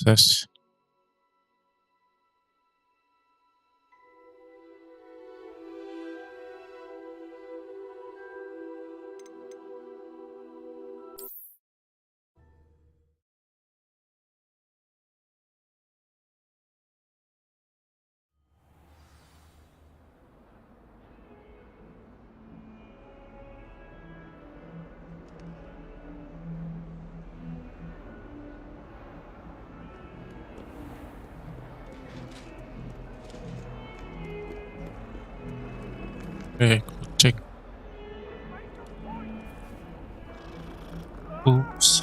tes. Kucing. Ups.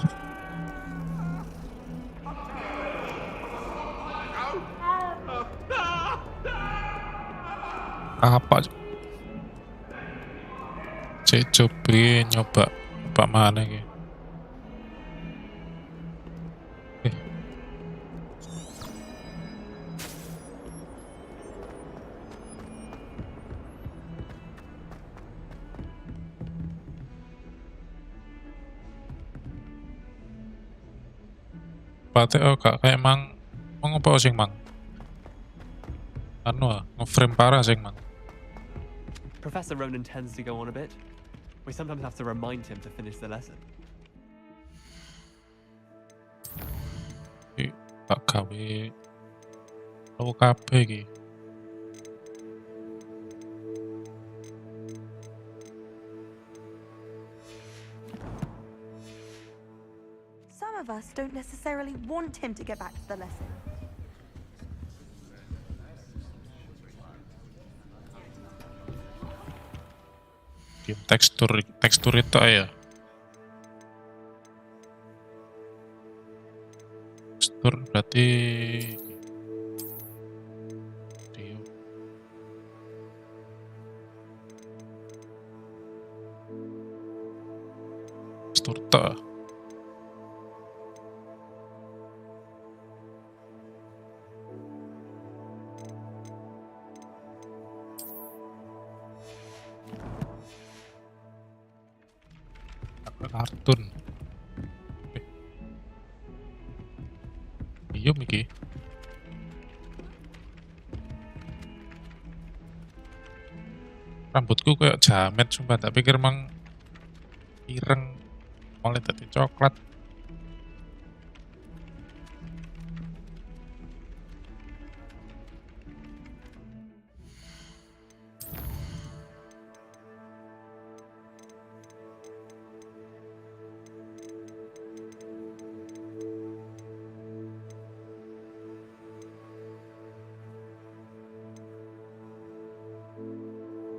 Apa? Cek coba nyoba mana ya? Pate kak kayak mang mau ngopo sing mang? Anu ngeframe parah sing mang. Professor Ronan tends to go on a bit. We sometimes have to remind him to finish the lesson. Kak gawe lo kabeh iki. Some of us don't necessarily want him to get back to the lesson. Tekstur itu ya. Tekstur berarti tekstur tak. Kartun. Iya iki. Rambutku kayak jamet sumpah, tak pikir emang ireng mulai tadi coklat.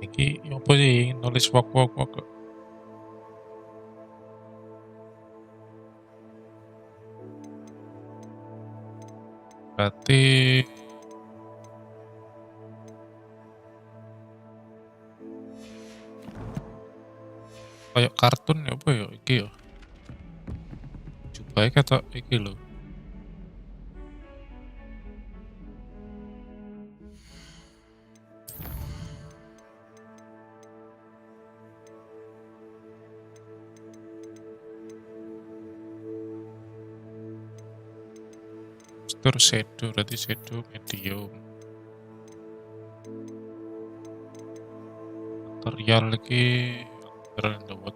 Iki apa sih nulis wok. Berarti kayak kartun ya apa ya iki ya. Coba kata iki lho. Terus shadow, berarti shadow medium. Material lagi rendah.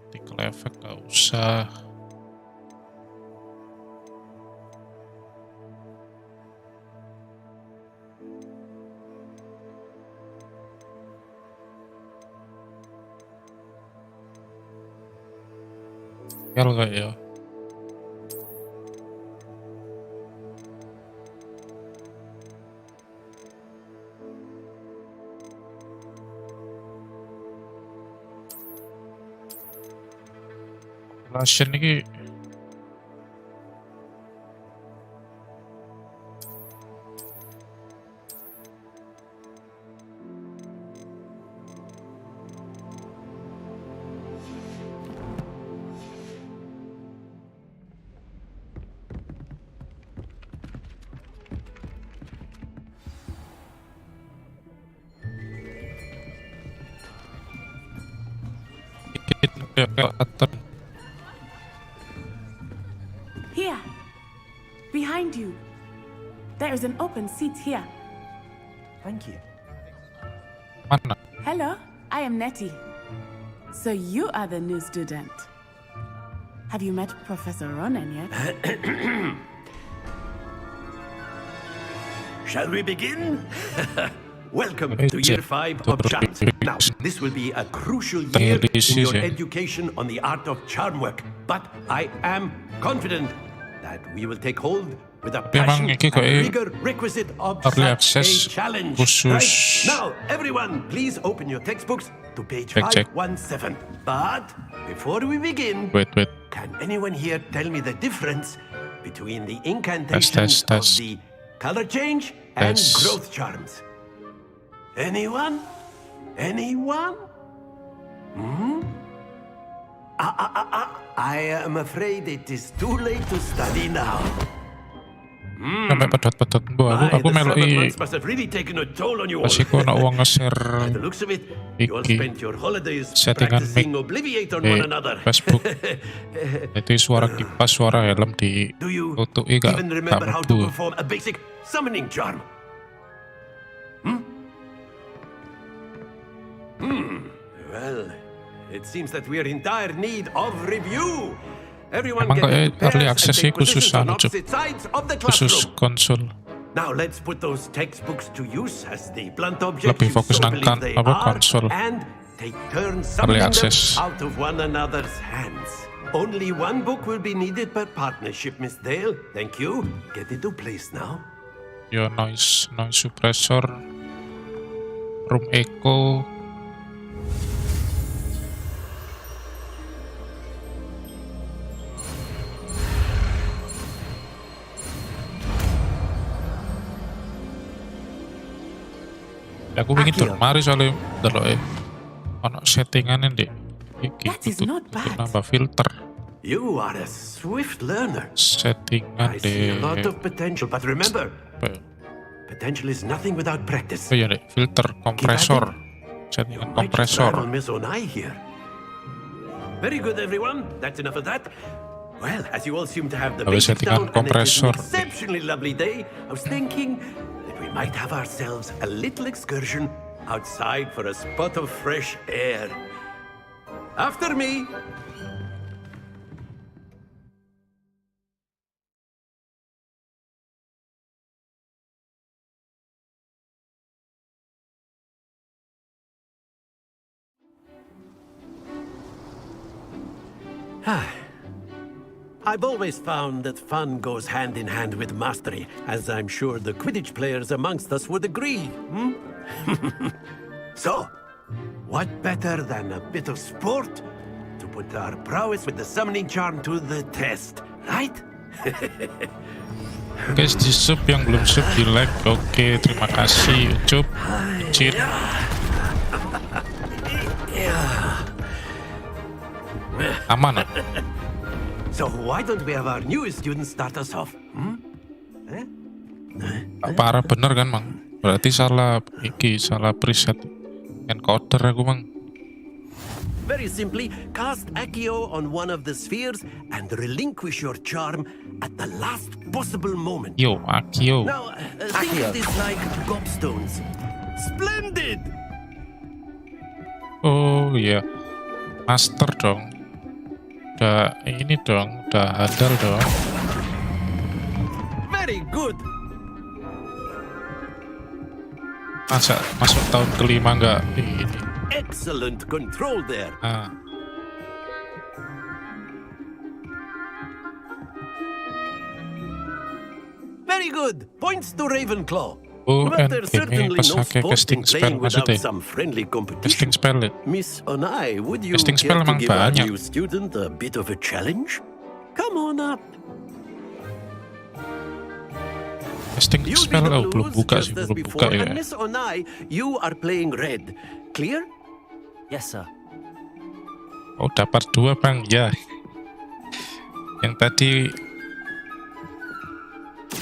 Particle effect gak usah. Gak ya. Relation ini dikit kelihatan. There is an open seat here. Thank you. Mana? Hello, I am Nettie. So you are the new student. Have you met Professor Ronan yet? Shall we begin? Welcome to year 5 of charms. Now, this will be a crucial year in your education on the art of charm work. But I am confident that we will take hold with a passion and rigor requisite of such a challenge. Right? Now, everyone, please open your textbooks to page 517. But before we begin, can anyone here tell me the difference between the incantations of the color change and growth charms? Anyone? Anyone? I am afraid it is too late to study now. Sampai pedot-pedot aku meloi pasti ku nak uang nge-share iki settingan mic Facebook. Itu suara kipas, suara helm di tutuki gak mlebu. Well, it seems that we are in dire need of review. Everyone Emang kayak early access sih khusus anu Cuk, khusus konsol. Now let's put those textbooks to use as the blunt objects Lebih fokus nang konsol. and take turns Early summoning them access. out of one another's hands. Only one book will be needed per partnership, Miss Dale. Thank you. Get it to place now. Yo noise suppressor, room echo. Aku ingin termari soalnya delok ono settingan ndek iki untuk nambah filter. You are a swift learner. Settingan I see a lot deh. of potential, but remember, potential is nothing without practice. Oh ya deh, filter kompresor. Settingan kompresor. Miss Onai here. Very good, everyone. That's enough of that. Well, as you all seem to have the basics down, and it's an exceptionally lovely day, I was thinking that we might have ourselves a little excursion outside for a spot of fresh air. After me. I've always found that fun goes hand in hand with mastery, as I'm sure the Quidditch players amongst us would agree. So, what better than a bit of sport to put our prowess with the summoning charm to the test, right? Guys, di sub yang belum sub di like. Oke, terima kasih Ucup. Cheat. Aman. So why don't we have our newest student start us off? Parah bener kan, Mang? Berarti salah preset encoder aku, Mang. Very simply, cast Accio on one of the spheres and relinquish your charm at the last possible moment. Yo, Accio. Now, think of this like gobstones. Splendid! Oh iya, master dong. Udah ini dong, udah handal dong. Very good. Masa masuk tahun kelima nggak ini? Excellent control there. Very good. Points to Ravenclaw. But there's certainly no sport in playing without some friendly competition. Casting spell Miss Onai, would you Casting spell care to emang give our banyak. new student a bit of a challenge? Come on up. Casting You spell be the belum blues buka just sih, as belum before, buka ya. and Miss Onai, you are playing red. Clear? Yes, sir. Oh, dapat 2 Bang, ya. Yang tadi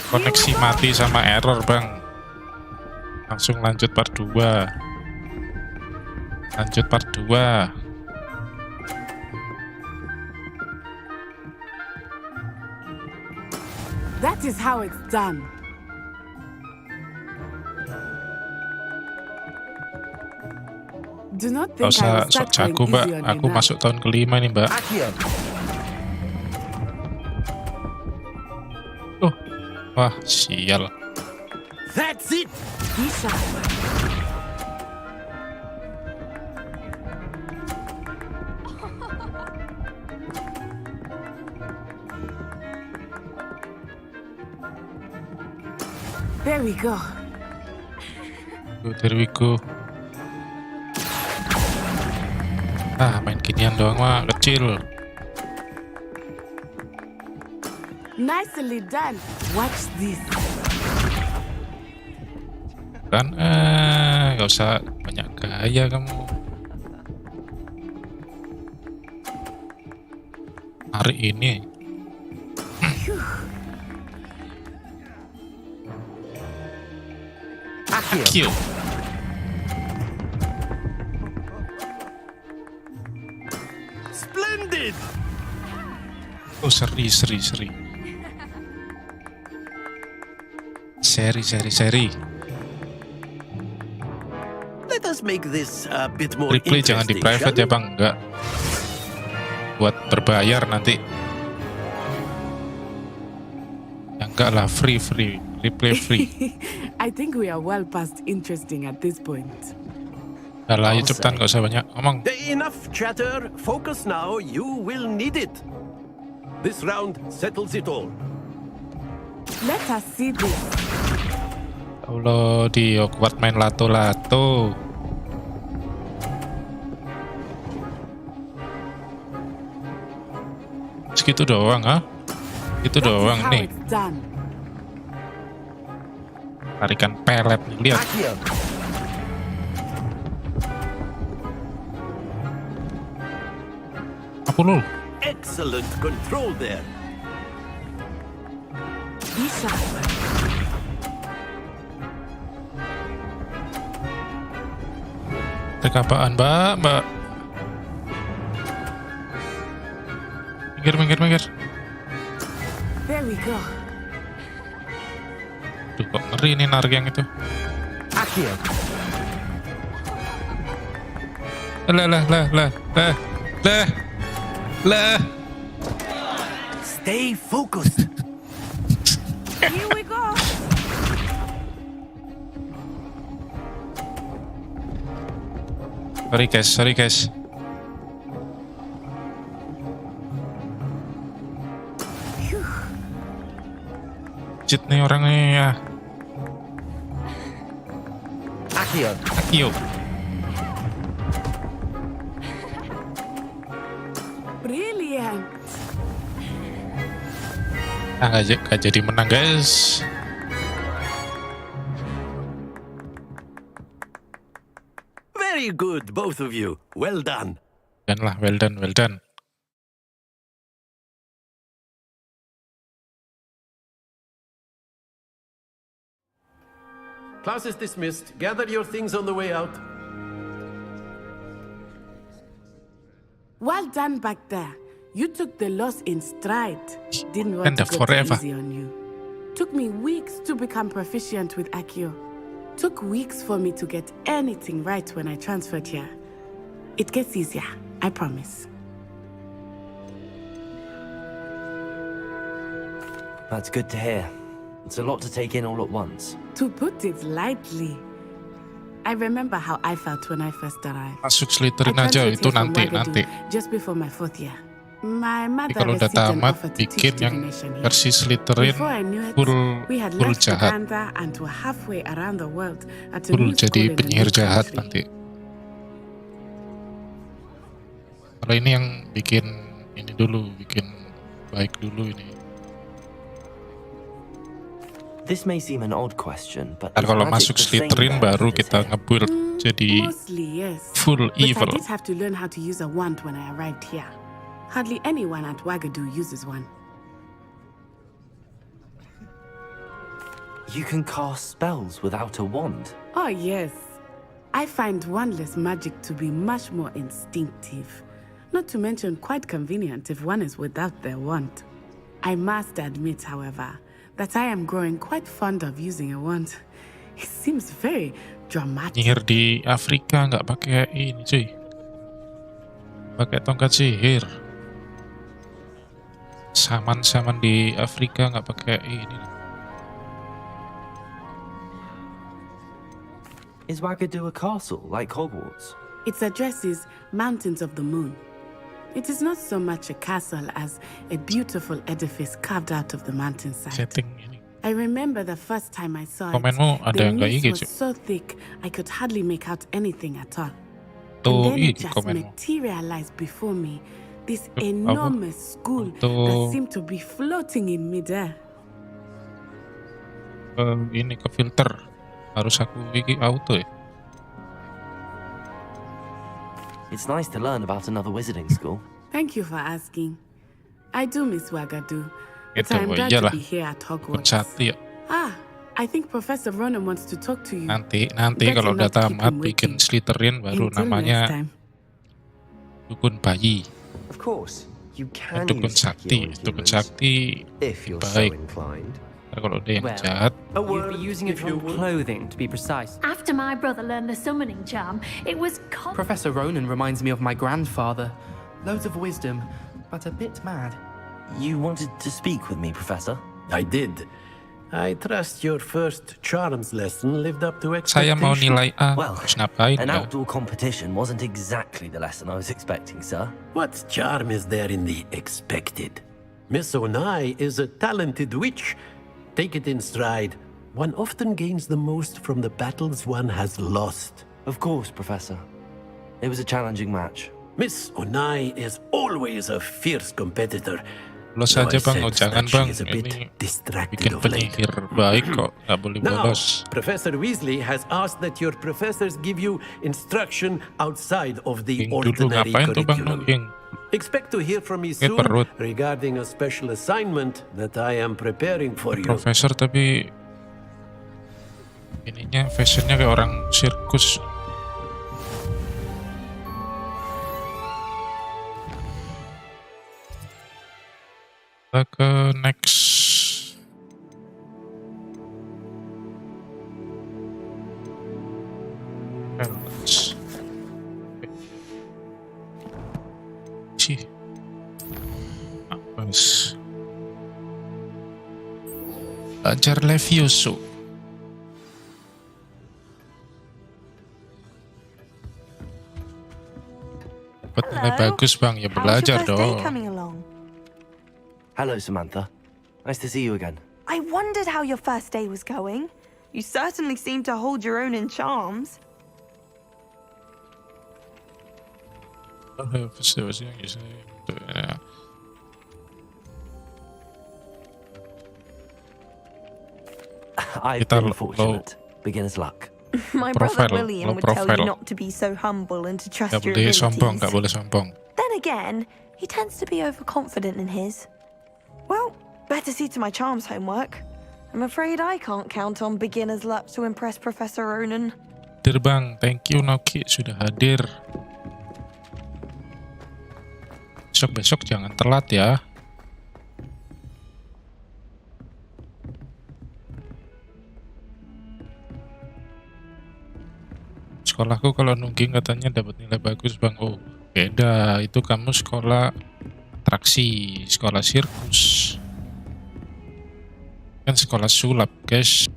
koneksi mati sama error, Bang. Langsung lanjut part 2. Lanjut part 2. That is how it's done. Do not Gak think I usah will sok start going jago mbak, easy on aku you now. masuk tahun kelima nih mbak. Oh, wah sial. That's it! Be sharp. There we go. There we go. Ah, main ginian doang mah kecil. Nicely done. Watch this. Kan, gak usah banyak gaya kamu. Hari ini. Akio. Splendid! Oh, seri. Seri. Let us make this a bit more Replay jangan di interesting, private shall ya bang, enggak. Buat berbayar nanti. Ya enggak lah, free. Replay free. I think we are well past interesting at this point. Udah lah, ayo cepetan, gak usah banyak ngomong. Enough chatter. Focus now. You will need it. This round settles it all. Let us see this. Allah, di Hogwarts main lato-lato. Segitu doang, ha? Itu That is doang how nih. it's done. Tarikan pelet nih, lihat. Apa lu? Excellent control there. Be sharp. Trik apaan, mbak? Minggir. There we go. Duh, kok ngeri nih narik yang itu. Lah. Stay focused. Here we go. Sorry guys. Cheat nih orang nih ya. Akio. Brilliant. Gak jadi menang guys. Very good, both of you. Well done. Well done. Class is dismissed. Gather your things on the way out. Well done back there. You took the loss in stride. Didn't want And to go forever. too easy on you. Took me weeks to become proficient with Akio. Took weeks for me to get anything right when I transferred here. It gets easier, I promise. That's good to hear. It's a lot to take in all at once. To put it lightly, I remember how I felt when I first arrived. Masuk I sliterin aja, transferred itu here from nanti. Wagadugu just before my 4th year. My Jadi mother kalau udah received an tamat, offer to bikin teach yang divination here. versi sliterin Before I knew it, we had full left jahat. Uganda and were halfway around the world at a Full new jadi school in a penyihir new jahat country. nanti. Kalau ini yang bikin ini dulu, bikin baik dulu ini. This may seem an odd question, but Dan is kalau magic masuk the same sliterin there baru as it kita is here? nge-build jadi Mostly, yes. full But evil. I did have to learn how to use a wand when I arrived here. Hardly anyone at Wagadu uses one. You can cast spells without a wand. Oh, yes. I find wandless magic to be much more instinctive. Not to mention quite convenient if one is without their wand. I must admit, however, that I am growing quite fond of using a wand. It seems very dramatic. Nyihir di Afrika nggak pakai ini cuy, pakai tongkat sihir. Saman di Afrika nggak pakai ini. Is Wagadu a castle like Hogwarts? Its address is Mountains of the Moon. It is not so much a castle as a beautiful edifice carved out of the mountainside. Setting ini. I remember the first time I saw Komenmu it, ada the yang nggak mist IG was cuy? so thick I could hardly make out anything at all. Tuh And then it ini just komenmu. materialized before me, this Apa? enormous school that Untuk seemed to be floating in midair. ini ke filter, harus aku iki auto ya. It's nice to learn about another wizarding school. Thank you for asking. I do miss Wagadu, but Itu I'm glad to iyalah, be here at Hogwarts. Sakti ya. Ah, I think Professor Ronan wants to talk to you. Nanti Better kalau udah not keep tamat him bikin waiting. Slytherin baru Until namanya next time. dukun bayi. Of course, you can Dukun use sakti, Sakti on dukun humans sakti if you're so baik. inclined. Ntar kalau ada yang Well, jahat, You'd be using it on clothing, to be precise. After my brother learned the summoning charm, it was Professor Ronan reminds me of my grandfather. Loads of wisdom, but a bit mad. You wanted to speak with me, Professor? I did. I trust your first charms lesson lived up to saya mau expectation. nilai A. Well, Terus ngapain an ya? outdoor competition wasn't exactly the lesson I was expecting, sir. What charm is there in the expected? Miss Onai is a talented witch. Take it in stride. One often gains the most from the battles one has lost. Of course, Professor. It was a challenging match. Miss Onai is always a fierce competitor. Bolos Though saja I bang, oh sense jangan that she bang. is a bit Ini distracted bikin of late. penyihir baik kok, nggak boleh Now, bolos. Professor Weasley has asked that your professors give you instruction outside of the Ging dulu ordinary ngapain tuh bang? curriculum. Ging. Expect to hear from me Kayak soon perut. regarding a special assignment that I am preparing for you. Profesor tapi ininya fashionnya kayak orang sirkus. Kita ke next. Balance. Cih. Apa sih? Belajar Levioso. Dapat nilai Hello. bagus bang, ya How's your belajar first day dong. coming along? Hello, Samantha. Nice to see you again. I wondered how your first day was going. You certainly seem to hold your own in charms. I've Kita been low- fortunate. Beginner's luck. My Profile, brother William low would tell you profile. not to be so humble and to trust Gak your boleh sombong, abilities. gak boleh sombong. Then again, he tends to be overconfident in his. Well, better see to my charms homework. I'm afraid I can't count on beginner's luck to impress Professor Ronan. Hadir bang, thank you Noki sudah hadir. Besok jangan telat ya. Sekolahku kalau nungging katanya dapat nilai bagus bang. Oh beda, itu kamu sekolah atraksi, sekolah sirkus. Kan sekolah sulap guys.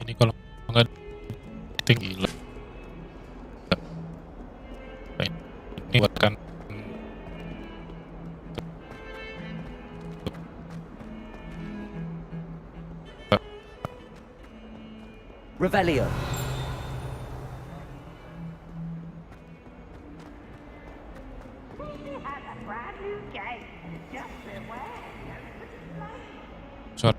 Ini kalau nggak tinggi gila. Ini bukan Revelio. suara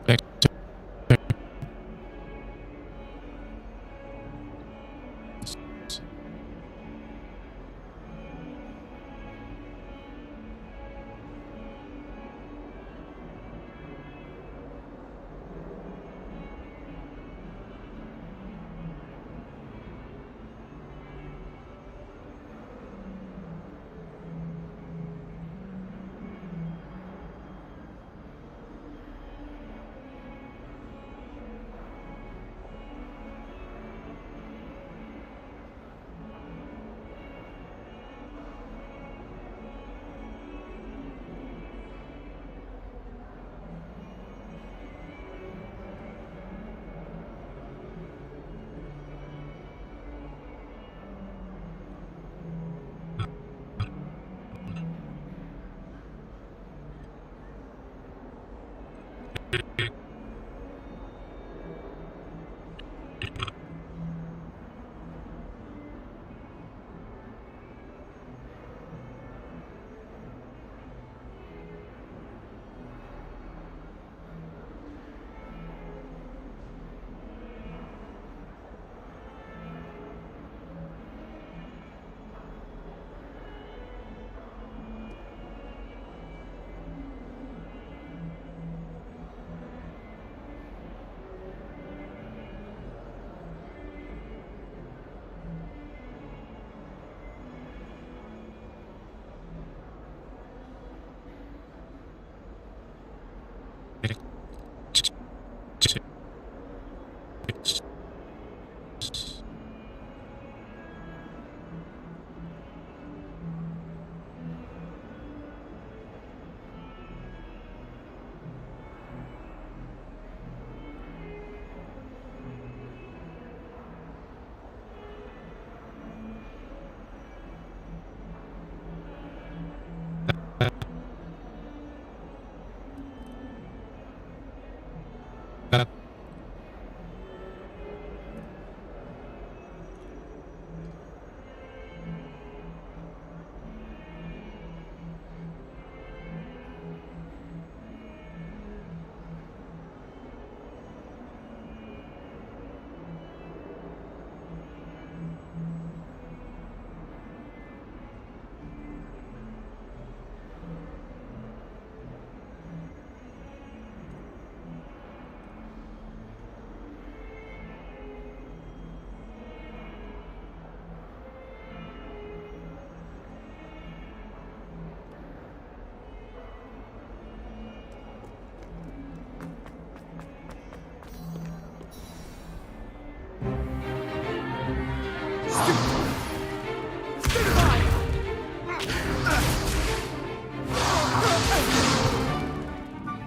Back to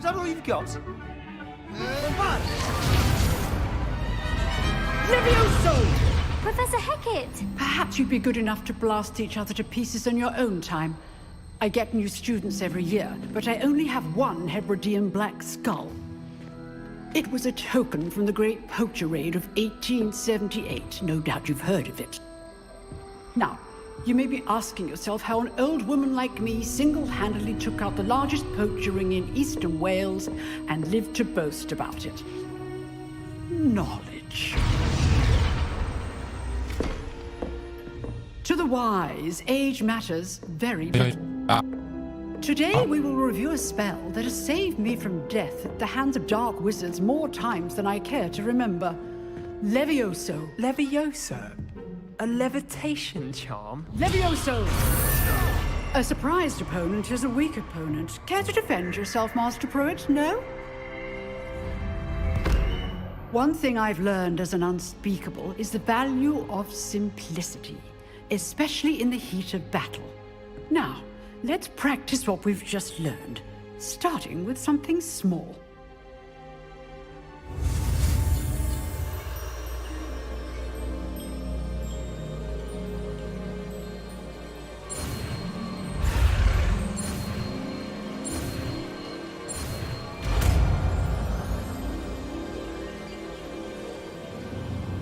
Is that all you've got? Professor Hecat! Perhaps you'd be good enough to blast each other to pieces in your own time. I get new students every year, but I only have one Hebridean black skull. It was a token from the Great Poacher Raid of 1878. No doubt you've heard of it. Now, you may be asking yourself how an old woman like me single-handedly took out the largest poacher ring in eastern Wales and lived to boast about it. Knowledge. To the wise, age matters very little. Today we will review a spell that has saved me from death at the hands of dark wizards more times than I care to remember. Levioso. Levioso? A levitation charm? Levioso! A surprised opponent is a weak opponent. Care to defend yourself, Master Pruitt? No? One thing I've learned as an unspeakable is the value of simplicity, especially in the heat of battle. Now, let's practice what we've just learned, starting with something small.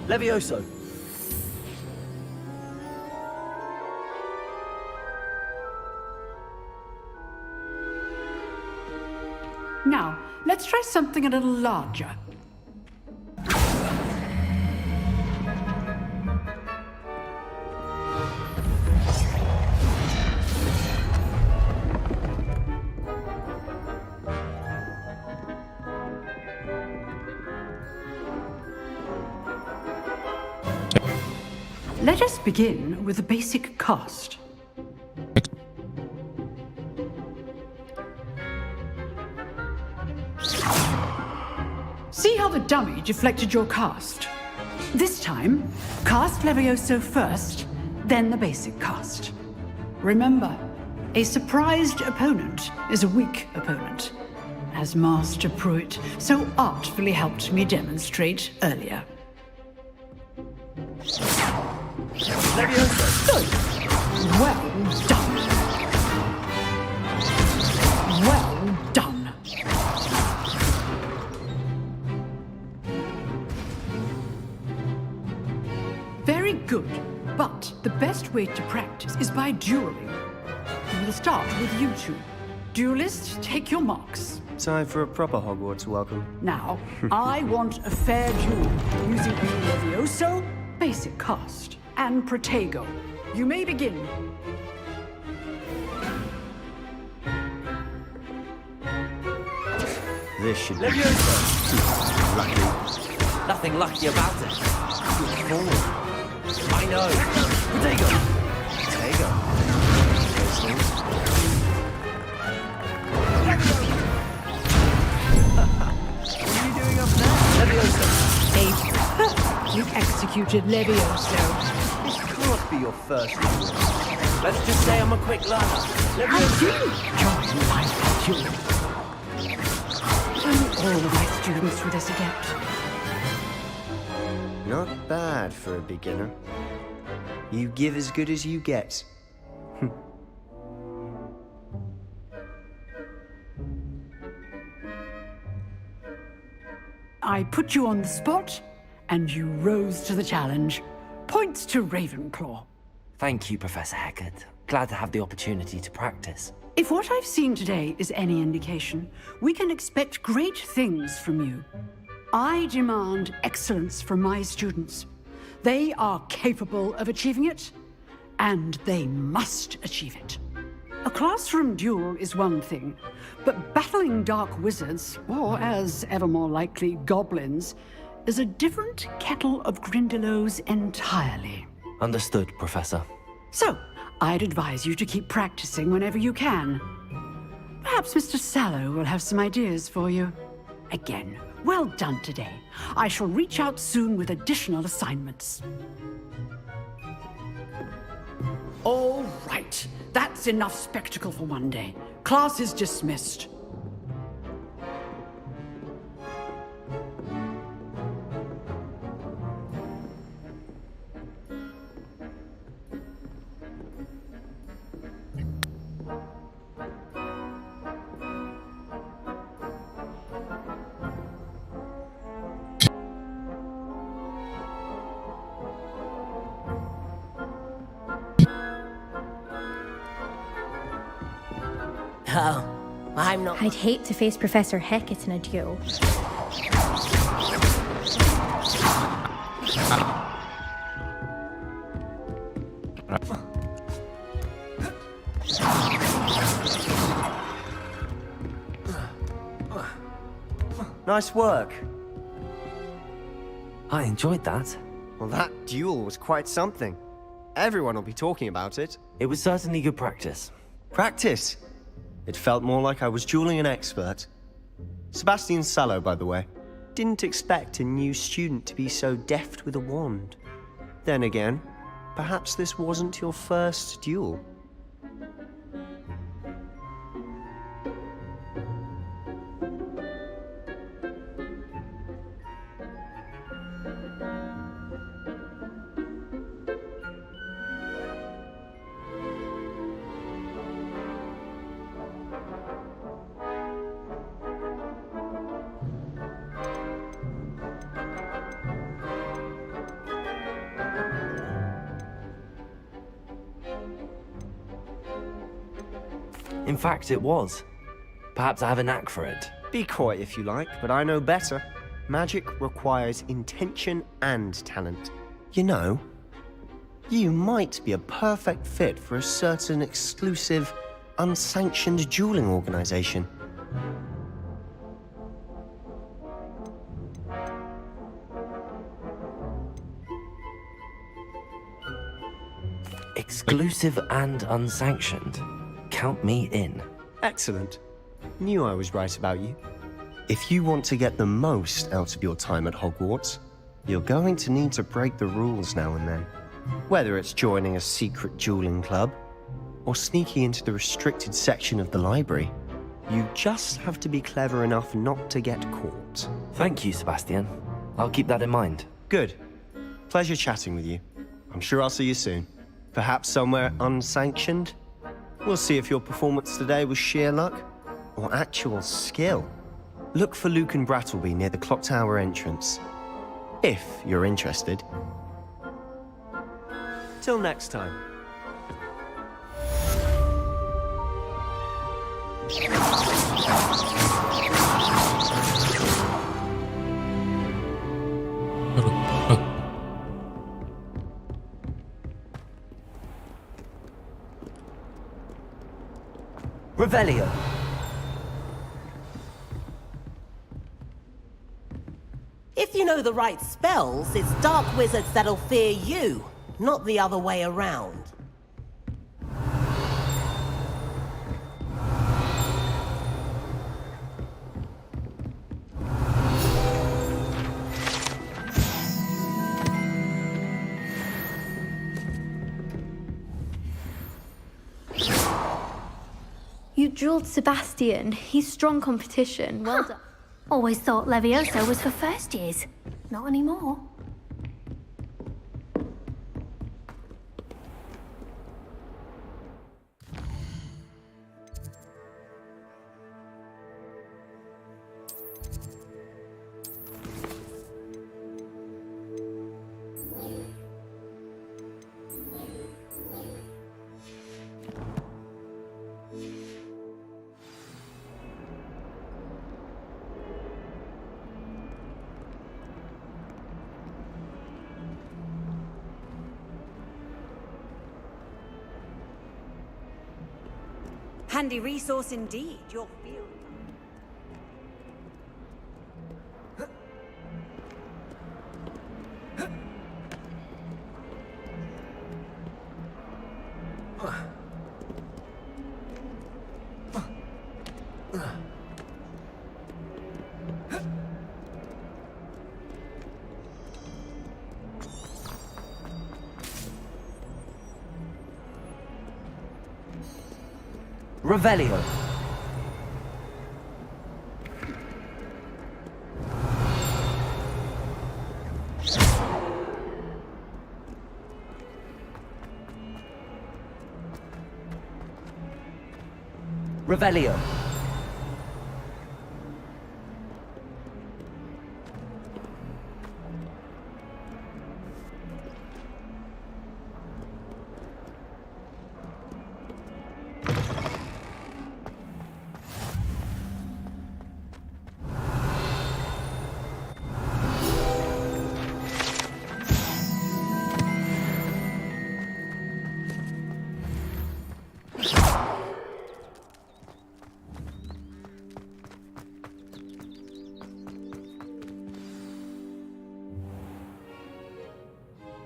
Levioso. Now, let's try something a little larger. Let us begin with the basic cast. See how the dummy deflected your cast? This time, cast Levioso first, then the basic cast. Remember, a surprised opponent is a weak opponent, as Master Pruitt so artfully helped me demonstrate earlier. Good. Well done. Well done. Very good, but the best way to practice is by dueling. We'll start with you two. Duelists, take your marks. Time for a proper Hogwarts welcome. Now, I want a fair duel using Levioso, basic cast, and Protego. You may begin. This should be Lucky. Nothing lucky about it. Good forward. I know. Protego. Protego. What are you doing up there? Leviosa. You executed Levioso. This can't be your first duel. Let's just say I'm a quick learner. I do join my duel. All of my students were this adept. Not bad for a beginner. You give as good as you get. I put you on the spot, and you rose to the challenge. Points to Ravenclaw. Thank you, Professor Hecat. Glad to have the opportunity to practice. If what I've seen today is any indication, we can expect great things from you. I demand excellence from my students. They are capable of achieving it, and they must achieve it. A classroom duel is one thing, but battling dark wizards, or as ever more likely, goblins, is a different kettle of Grindylows entirely. Understood, Professor. So, I'd advise you to keep practicing whenever you can. Perhaps Mr. Sallow will have some ideas for you. Again, well done today. I shall reach out soon with additional assignments. All right, that's enough spectacle for one day. Class is dismissed. Oh, I'm not. I'd hate to face Professor Hecat in a duel. Nice work. I enjoyed that. Well, that duel was quite something. Everyone will be talking about it. It was certainly good practice. Practice? It felt more like I was dueling an expert. Sebastian Sallow, by the way. Didn't expect a new student to be so deft with a wand. Then again, perhaps this wasn't your first duel. In fact, it was. Perhaps I have a knack for it. Be coy if you like, but I know better. Magic requires intention and talent. You know, you might be a perfect fit for a certain exclusive, unsanctioned dueling organization. Exclusive and unsanctioned. Count me in. Excellent. Knew I was right about you. If you want to get the most out of your time at Hogwarts, you're going to need to break the rules now and then. Whether it's joining a secret dueling club, or sneaking into the restricted section of the library, you just have to be clever enough not to get caught. Thank you, Sebastian. I'll keep that in mind. Good. Pleasure chatting with you. I'm sure I'll see you soon. Perhaps somewhere unsanctioned? We'll see if your performance today was sheer luck or actual skill. Look for Luke and Brattleby near the clock tower entrance, if you're interested. Till next time. Revelio. If you know the right spells, it's dark wizards that'll fear you, not the other way around. You drilled Sebastian. He's strong competition. Well done. Always thought Levioso was for first years. Not anymore. Handy resource indeed, your field. Revelio. Revelio.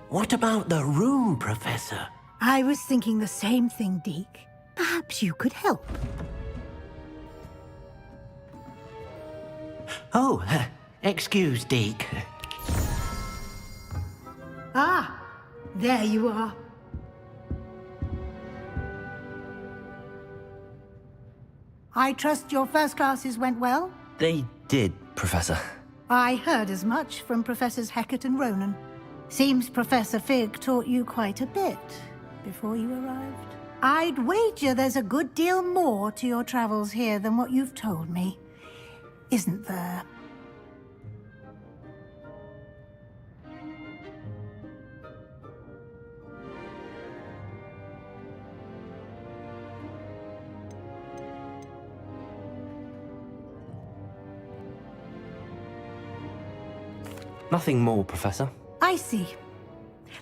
What about the room, Professor? I was thinking the same thing, Deke. Perhaps you could help. Oh, excuse, Deke. Ah, there you are. I trust your first classes went well? They did, Professor. I heard as much from Professors Hecat and Ronan. Seems Professor Fig taught you quite a bit before you arrived. I'd wager there's a good deal more to your travels here than what you've told me, isn't there? Nothing more, Professor. I see.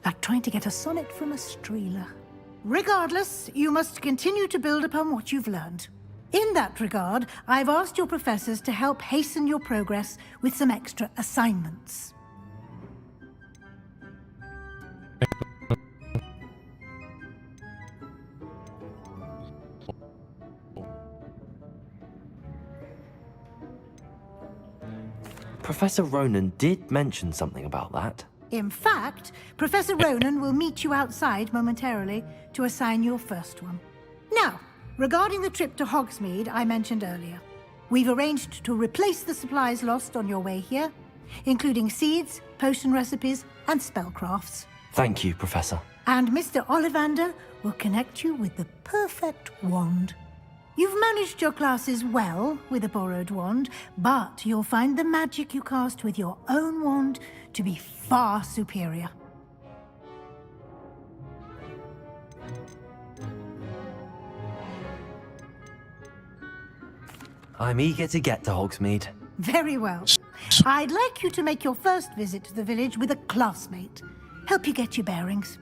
Like trying to get a sonnet from a streeler. Regardless, you must continue to build upon what you've learned. In that regard, I've asked your professors to help hasten your progress with some extra assignments. Professor Ronan did mention something about that. In fact, Professor Ronan will meet you outside momentarily to assign your first one. Now, regarding the trip to Hogsmeade I mentioned earlier, we've arranged to replace the supplies lost on your way here, including seeds, potion recipes, and spellcrafts. Thank you, Professor. And Mr. Ollivander will connect you with the perfect wand. You've managed your classes well with a borrowed wand, but you'll find the magic you cast with your own wand to be far superior. I'm eager to get to Hogsmeade. Very well. I'd like you to make your first visit to the village with a classmate. Help you get your bearings.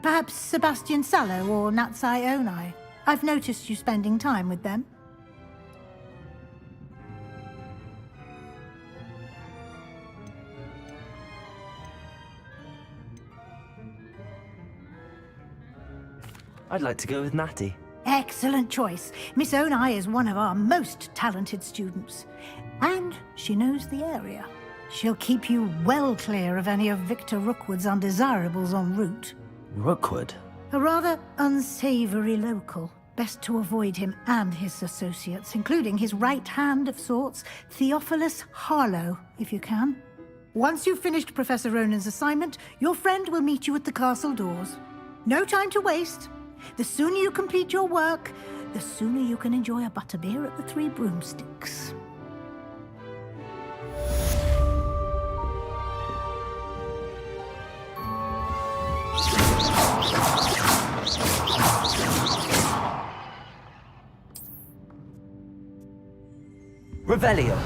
Perhaps Sebastian Sallow or Natsai Onai. I've noticed you spending time with them. I'd like to go with Natty. Excellent choice. Miss Onai is one of our most talented students. And she knows the area. She'll keep you well clear of any of Victor Rookwood's undesirables en route. Rookwood? A rather unsavory local. Best to avoid him and his associates, including his right hand of sorts, Theophilus Harlow, if you can. Once you've finished Professor Ronan's assignment, your friend will meet you at the castle doors. No time to waste. The sooner you complete your work, the sooner you can enjoy a butterbeer at the Three Broomsticks. Revelio.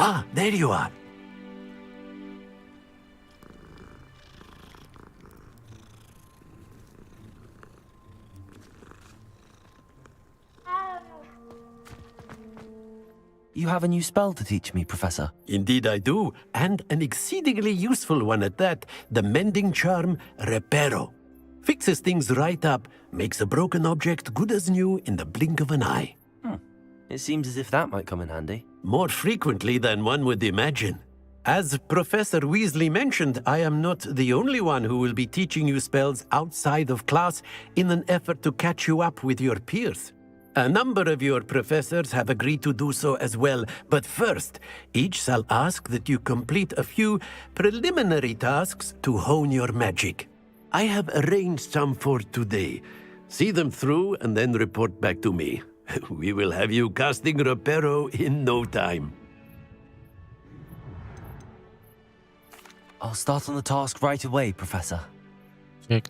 Ah, there you are. You have a new spell to teach me, Professor. Indeed I do, and an exceedingly useful one at that, the mending charm Reparo. Fixes things right up, makes a broken object good as new in the blink of an eye. It seems as if that might come in handy. More frequently than one would imagine. As Professor Weasley mentioned, I am not the only one who will be teaching you spells outside of class in an effort to catch you up with your peers. A number of your professors have agreed to do so as well, but first, each shall ask that you complete a few preliminary tasks to hone your magic. I have arranged some for today. See them through and then report back to me. We will have you casting Reparo in no time. I'll start on the task right away, Professor. Check.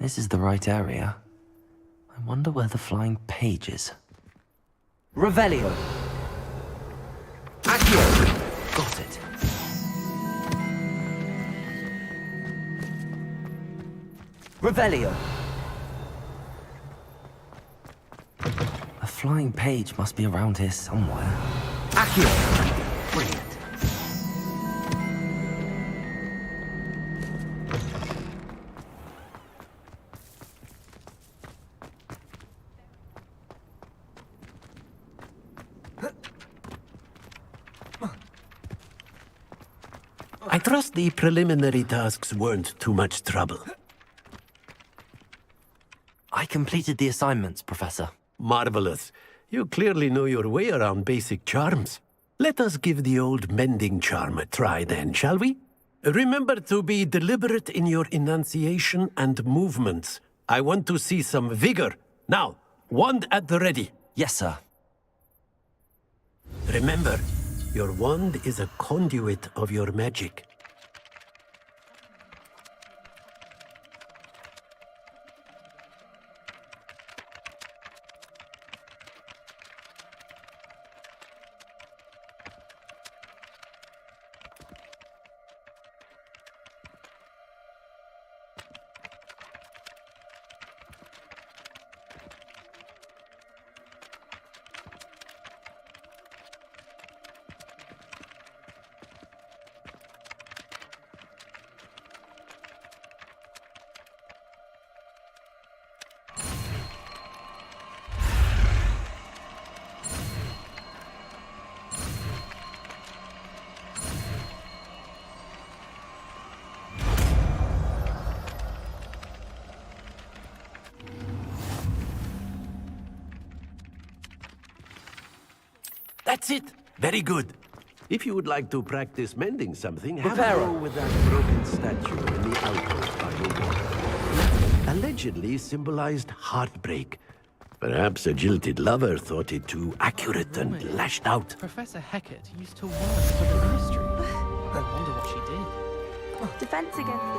This is the right area. I wonder where the flying page is. Revelio. Accio. Got it. Revelio. A flying page must be around here somewhere. Accio. Brilliant. I trust the preliminary tasks weren't too much trouble. I completed the assignments, Professor. Marvelous. You clearly know your way around basic charms. Let us give the old mending charm a try then, shall we? Remember to be deliberate in your enunciation and movements. I want to see some vigor. Now, wand at the ready. Yes, sir. Remember, your wand is a conduit of your magic. That's it. Very good. If you would like to practice mending something, have a go with that broken statue in the alcove by your wall. Allegedly symbolized heartbreak. Perhaps a jilted lover thought it too accurate and lashed out. Professor Hecat used to work for the ministry. I wonder what she did. Defense against the